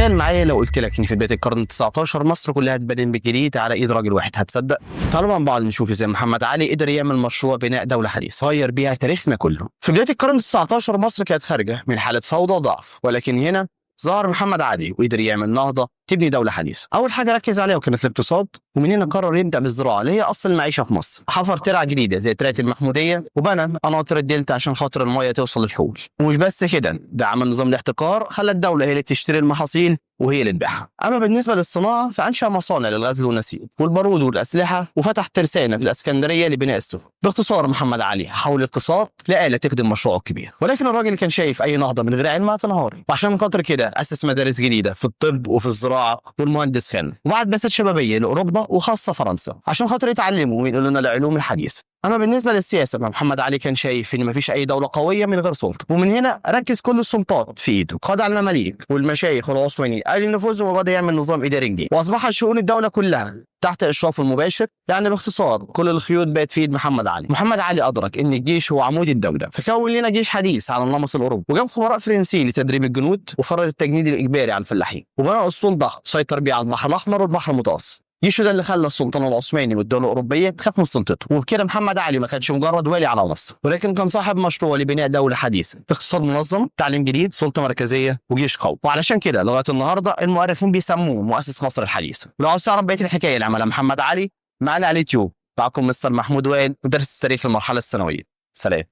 تخيل معايا لو قلت لك ان في بدايه القرن ال19 مصر كلها اتبنت من جديد على ايد راجل واحد، هتصدق؟ تعالوا مع بعض نشوف ازاي محمد علي قدر يعمل مشروع بناء دوله حديثه غير بيها تاريخنا كله. في بدايه القرن ال19 مصر كانت خارجه من حاله فوضى وضعف، ولكن هنا ظهر محمد علي وقدر يعمل نهضه تبني دوله حديثه. اول حاجه ركز عليها وكانت الاقتصاد، ومن هنا قرر يبدا بالزراعه اللي هي اصل المعيشه في مصر. حفر ترع جديده زي ترعه المحموديه، وبنى قناطر الدلتا عشان خاطر الميه توصل للحقول. ومش بس كده، ده عمل نظام الاحتكار خلى الدوله هي اللي تشتري المحاصيل وهي اللي تبيعها. اما بالنسبه للصناعه فانشا مصانع للغزل والنسيج والبارود والاسلحه، وفتح ترسانه في الاسكندريه لبناء السفن. باختصار محمد علي حول الاقتصاد لآلة تخدم مشروعه الكبير. ولكن الراجل كان شايف اي نهضه من غير علم هتنهار، وعشان خاطر كده اسس مدارس جديده في الطب وفي الزراعه والمهندس خان، وبعد بعثات شبابيه لاوروبا وخاصه فرنسا عشان خاطر يتعلموا وينقلوا لنا العلوم الحديثه. اما بالنسبه للسياسه محمد علي كان شايف ان مفيش اي دوله قويه من غير سلطه، ومن هنا ركز كل السلطات في ايده، قضى على المماليك والمشايخ والعثمانيين قال نفوذهم وبدا يعمل نظام اداري جديد، واصبحت شؤون الدوله كلها تحت اشرافه المباشر. يعني باختصار كل الخيوط بقت في ايد محمد علي. محمد علي ادرك ان الجيش هو عمود الدوله، فكون لنا جيش حديث على النمط الاوروبي، وجاب خبراء فرنسيين لتدريب الجنود، وفرض التجنيد الاجباري على الفلاحين، وبنى اسطول ضخم سيطر بيه على البحر الاحمر والبحر المتوسط. جيشه ده اللي خلى السلطان العثماني والدوله الاوروبيه تخاف من سلطته. وبكده محمد علي ما كانش مجرد والي على مصر، ولكن كان صاحب مشروع لبناء دوله حديثه، اقتصاد منظم، تعليم جديد، سلطه مركزيه، وجيش قوي. وعلشان كده لغايه النهارده المؤرخين بيسموه مؤسس مصر الحديثه. ولو عاوز تعرف بقيه الحكايه اللي عملها محمد علي معانا على اليوتيوب. معكم مستر محمود وائل، مدرس التاريخ المرحله الثانويه. سلام.